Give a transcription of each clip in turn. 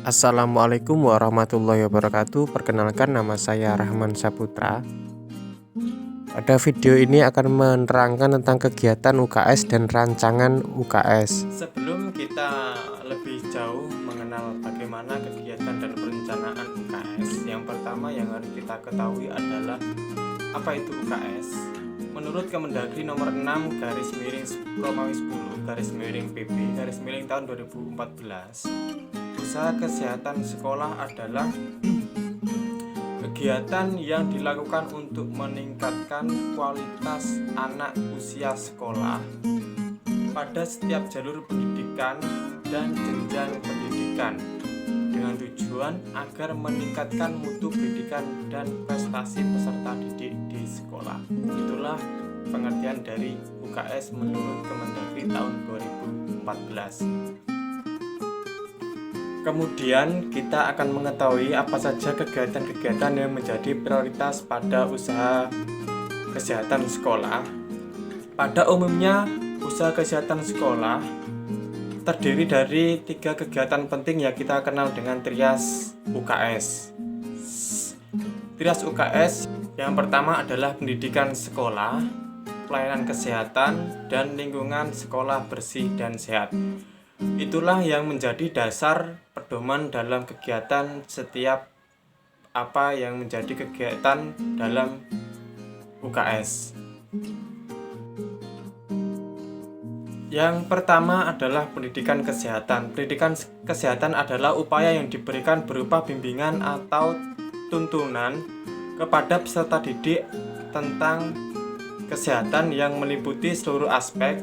Assalamualaikum warahmatullahi wabarakatuh. Perkenalkan, nama saya Rahman Saputra. Pada video ini akan menerangkan tentang kegiatan UKS dan rancangan UKS. Sebelum kita lebih jauh mengenal bagaimana kegiatan dan perencanaan UKS, yang pertama yang harus kita ketahui adalah apa itu UKS. Menurut Kemendagri nomor 6 garis miring Romawi 10 garis miring PP garis miring tahun 2014, usaha kesehatan sekolah adalah kegiatan yang dilakukan untuk meningkatkan kualitas anak usia sekolah pada setiap jalur pendidikan dan jenjang pendidikan, dengan tujuan agar meningkatkan mutu pendidikan dan prestasi peserta didik di sekolah. Itulah pengertian dari UKS menurut Kemendagri tahun 2014. Kemudian kita akan mengetahui apa saja kegiatan-kegiatan yang menjadi prioritas pada usaha kesehatan sekolah. Pada umumnya, usaha kesehatan sekolah terdiri dari 3 kegiatan penting yang kita kenal dengan trias UKS. Trias UKS yang pertama adalah pendidikan sekolah, pelayanan kesehatan, dan lingkungan sekolah bersih dan sehat. Itulah yang menjadi dasar pedoman dalam kegiatan setiap apa yang menjadi kegiatan dalam UKS. Yang pertama adalah pendidikan kesehatan. Pendidikan kesehatan adalah upaya yang diberikan berupa bimbingan atau tuntunan kepada peserta didik tentang kesehatan yang meliputi seluruh aspek,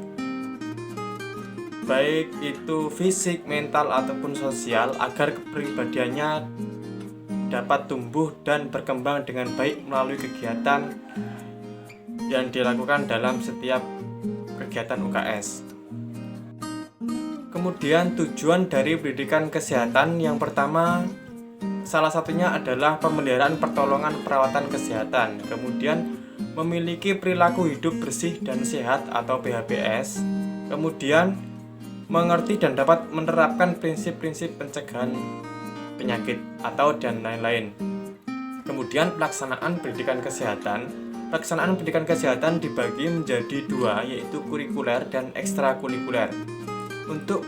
baik itu fisik, mental, ataupun sosial, agar kepribadiannya dapat tumbuh dan berkembang dengan baik melalui kegiatan yang dilakukan dalam setiap kegiatan UKS. Kemudian tujuan dari pendidikan kesehatan yang pertama, salah satunya adalah pemeliharaan pertolongan perawatan kesehatan, kemudian memiliki perilaku hidup bersih dan sehat atau PHBS, kemudian mengerti dan dapat menerapkan prinsip-prinsip pencegahan penyakit atau dan lain-lain. Kemudian pelaksanaan pendidikan kesehatan. Pelaksanaan pendidikan kesehatan dibagi menjadi 2, yaitu kurikuler dan ekstrakurikuler. Untuk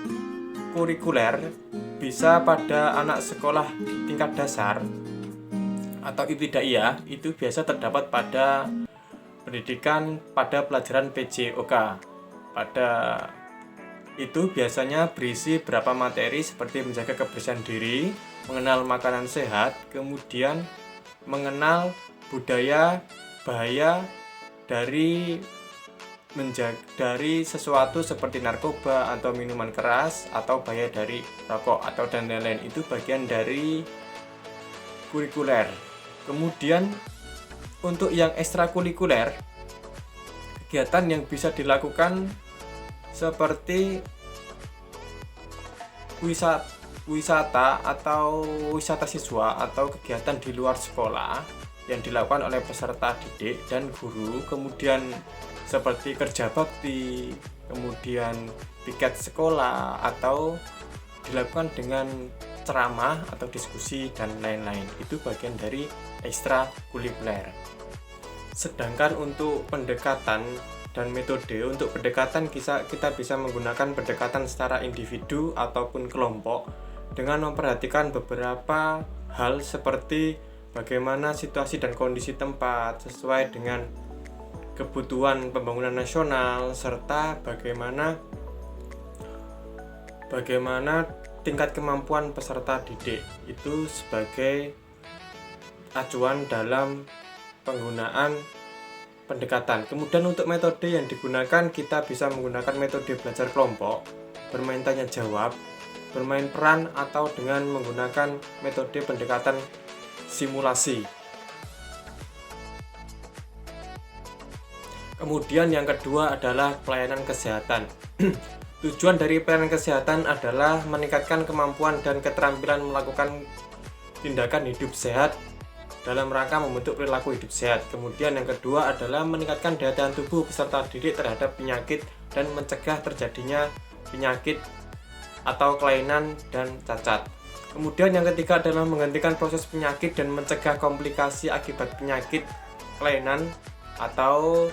kurikuler bisa pada anak sekolah tingkat dasar atau ibtidaiyah, itu biasa terdapat pada pendidikan pada pelajaran PJOK. Pada itu biasanya berisi beberapa materi seperti menjaga kebersihan diri, mengenal makanan sehat, kemudian mengenal budaya bahaya dari sesuatu seperti narkoba atau minuman keras, atau bahaya dari rokok atau dan lain-lain. Itu bagian dari kurikuler. Kemudian untuk yang ekstrakurikuler, kegiatan yang bisa dilakukan seperti wisata atau wisata siswa atau kegiatan di luar sekolah yang dilakukan oleh peserta didik dan guru, kemudian seperti kerja bakti, kemudian piket sekolah, atau dilakukan dengan ceramah atau diskusi dan lain-lain. Itu bagian dari ekstrakurikuler. Sedangkan untuk pendekatan dan metode, untuk pendekatan kita bisa menggunakan pendekatan secara individu ataupun kelompok dengan memperhatikan beberapa hal seperti bagaimana situasi dan kondisi tempat sesuai dengan kebutuhan pembangunan nasional, serta bagaimana tingkat kemampuan peserta didik itu sebagai acuan dalam penggunaan pendekatan. Kemudian untuk metode yang digunakan, kita bisa menggunakan metode belajar kelompok, bermain tanya jawab, bermain peran, atau dengan menggunakan metode pendekatan simulasi. Kemudian yang kedua adalah pelayanan kesehatan. Tujuan dari pelayanan kesehatan adalah meningkatkan kemampuan dan keterampilan melakukan tindakan hidup sehat dalam rangka membentuk perilaku hidup sehat. Kemudian yang kedua adalah meningkatkan daya tahan tubuh peserta didik terhadap penyakit dan mencegah terjadinya penyakit atau kelainan dan cacat. Kemudian yang ketiga adalah menghentikan proses penyakit dan mencegah komplikasi akibat penyakit kelainan atau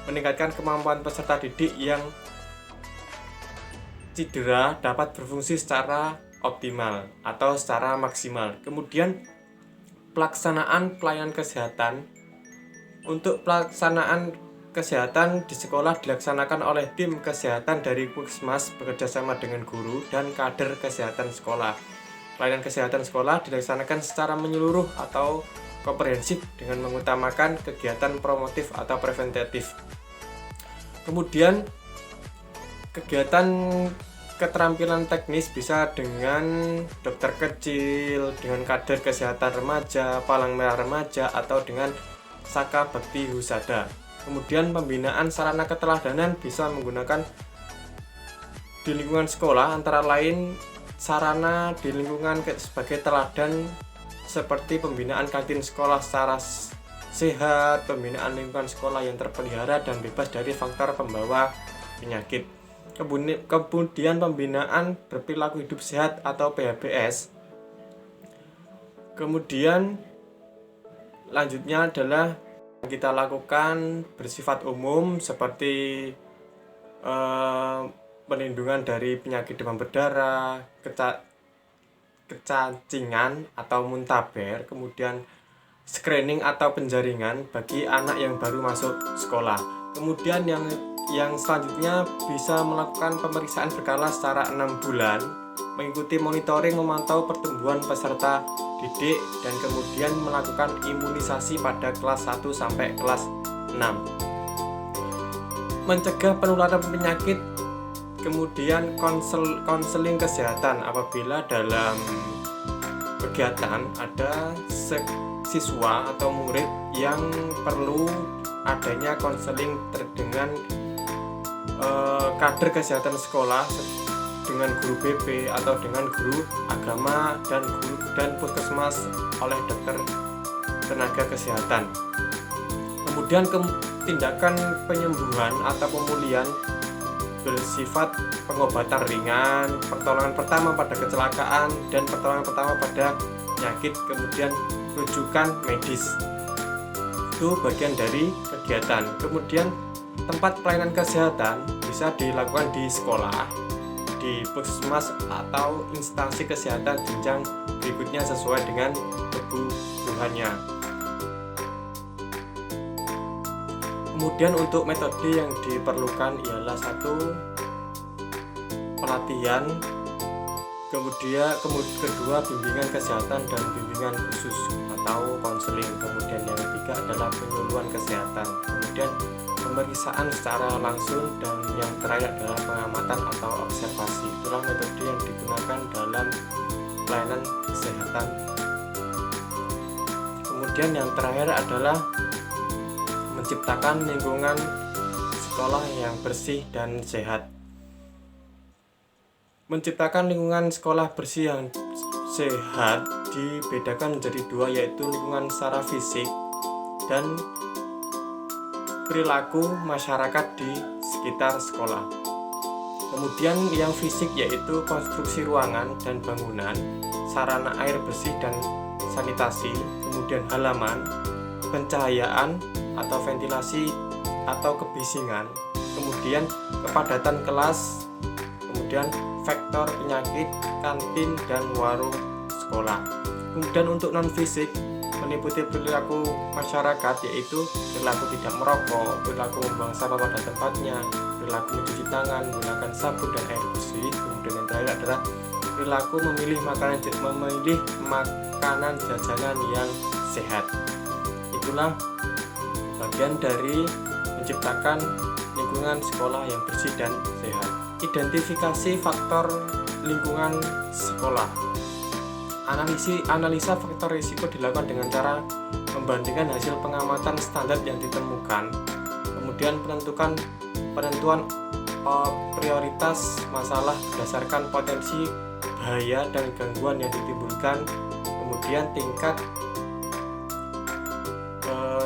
meningkatkan kemampuan peserta didik yang cedera dapat berfungsi secara optimal atau secara maksimal. Kemudian pelaksanaan pelayanan kesehatan. Untuk pelaksanaan kesehatan di sekolah dilaksanakan oleh tim kesehatan dari Puskesmas bekerjasama dengan guru dan kader kesehatan sekolah. Pelayanan kesehatan sekolah dilaksanakan secara menyeluruh atau komprehensif dengan mengutamakan kegiatan promotif atau preventatif. Kemudian kegiatan keterampilan teknis bisa dengan dokter kecil, dengan kader kesehatan remaja, palang merah remaja, atau dengan Saka Bakti Husada. Kemudian pembinaan sarana keteladanan bisa menggunakan di lingkungan sekolah, antara lain sarana di lingkungan sebagai teladan seperti pembinaan kantin sekolah secara sehat, pembinaan lingkungan sekolah yang terpelihara dan bebas dari faktor pembawa penyakit. Kemudian pembinaan berperilaku hidup sehat atau PHBS. Kemudian lanjutnya adalah kita lakukan bersifat umum seperti perlindungan dari penyakit demam berdarah, kecacingan atau muntaber, kemudian screening atau penjaringan bagi anak yang baru masuk sekolah. Kemudian yang selanjutnya bisa melakukan pemeriksaan berkala secara 6 bulan, mengikuti monitoring memantau pertumbuhan peserta didik, dan kemudian melakukan imunisasi pada kelas 1 sampai kelas 6. Mencegah penularan penyakit, kemudian konseling kesehatan apabila dalam kegiatan ada siswa atau murid yang perlu adanya konseling dengan kader kesehatan sekolah, dengan guru BP atau dengan guru agama dan puskesmas oleh dokter tenaga kesehatan. Kemudian tindakan penyembuhan atau pemulihan bersifat pengobatan ringan, pertolongan pertama pada kecelakaan, dan pertolongan pertama pada penyakit, kemudian rujukan medis. Itu bagian dari kegiatan. Kemudian tempat pelayanan kesehatan bisa dilakukan di sekolah, di puskesmas atau instansi kesehatan jenjang berikutnya sesuai dengan kebutuhannya. Kemudian untuk metode yang diperlukan ialah satu, pelatihan, kemudian kedua bimbingan kesehatan dan bimbingan khusus atau konseling, kemudian yang ketiga adalah penyuluhan kesehatan, kemudian pemeriksaan secara langsung, dan yang terakhir adalah pengamatan atau observasi. Itulah metode yang digunakan dalam pelayanan kesehatan. Kemudian yang terakhir adalah menciptakan lingkungan sekolah yang bersih dan sehat. Menciptakan lingkungan sekolah bersih yang sehat dibedakan menjadi dua, yaitu lingkungan secara fisik dan perilaku masyarakat di sekitar sekolah. Kemudian yang fisik yaitu konstruksi ruangan dan bangunan, sarana air bersih dan sanitasi, kemudian halaman, pencahayaan atau ventilasi atau kebisingan, kemudian kepadatan kelas, kemudian faktor penyakit, kantin, dan warung sekolah. Kemudian untuk non fisik meliputi perilaku masyarakat, yaitu perilaku tidak merokok, perilaku membuang sampah pada tempatnya, perilaku mencuci tangan, menggunakan sabun dan air bersih. Kemudian yang terakhir adalah perilaku memilih makanan jajanan yang sehat. Itulah bagian dari menciptakan lingkungan sekolah yang bersih dan sehat. Identifikasi faktor lingkungan sekolah. Analisa faktor risiko dilakukan dengan cara membandingkan hasil pengamatan standar yang ditemukan, kemudian penentuan prioritas masalah berdasarkan potensi bahaya dan gangguan yang ditimbulkan, kemudian tingkat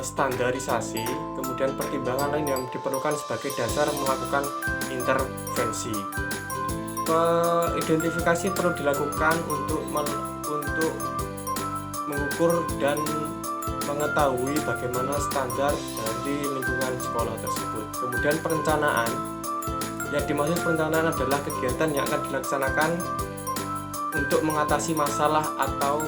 standarisasi, kemudian pertimbangan lain yang diperlukan sebagai dasar melakukan intervensi. Identifikasi perlu dilakukan untuk mengukur dan mengetahui bagaimana standar dari lingkungan sekolah tersebut. Kemudian perencanaan. Yang dimaksud perencanaan adalah kegiatan yang akan dilaksanakan untuk mengatasi masalah atau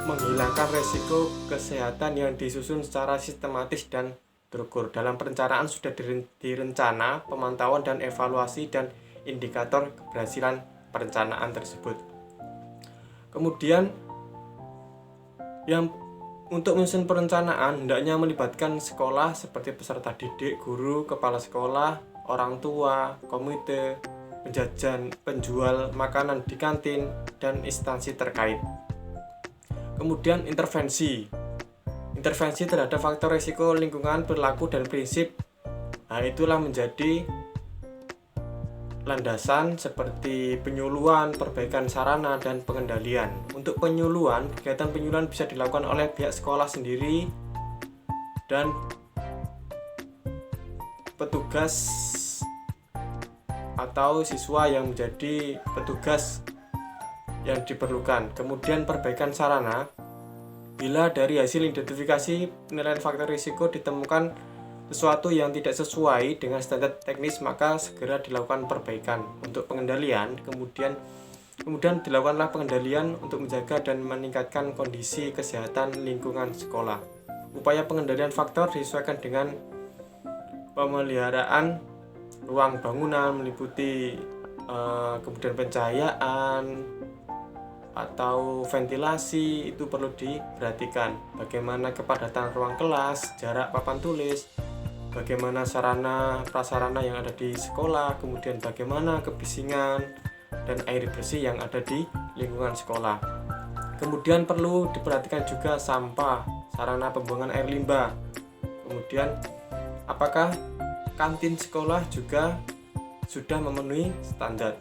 menghilangkan resiko kesehatan yang disusun secara sistematis dan terukur. Dalam perencanaan sudah direncana pemantauan dan evaluasi dan indikator keberhasilan perencanaan tersebut. Kemudian yang untuk menyusun perencanaan hendaknya melibatkan sekolah seperti peserta didik, guru, kepala sekolah, orang tua, komite, penjual makanan di kantin, dan instansi terkait. Kemudian intervensi terhadap faktor risiko lingkungan, perilaku, dan prinsip. Nah, itulah menjadi landasan seperti penyuluhan, perbaikan sarana, dan pengendalian. Untuk kegiatan penyuluhan bisa dilakukan oleh pihak sekolah sendiri dan petugas atau siswa yang menjadi petugas yang diperlukan. Kemudian perbaikan sarana, bila dari hasil identifikasi penilaian faktor risiko ditemukan sesuatu yang tidak sesuai dengan standar teknis, maka segera dilakukan perbaikan. Untuk pengendalian, kemudian dilakukanlah pengendalian untuk menjaga dan meningkatkan kondisi kesehatan lingkungan sekolah. Upaya pengendalian faktor disesuaikan dengan pemeliharaan ruang bangunan, meliputi kemudian pencahayaan atau ventilasi, itu perlu diperhatikan. Bagaimana kepadatan ruang kelas, jarak papan tulis, bagaimana sarana prasarana yang ada di sekolah, kemudian bagaimana kebisingan dan air bersih yang ada di lingkungan sekolah. Kemudian perlu diperhatikan juga sampah, sarana pembuangan air limbah. Kemudian apakah kantin sekolah juga sudah memenuhi standar.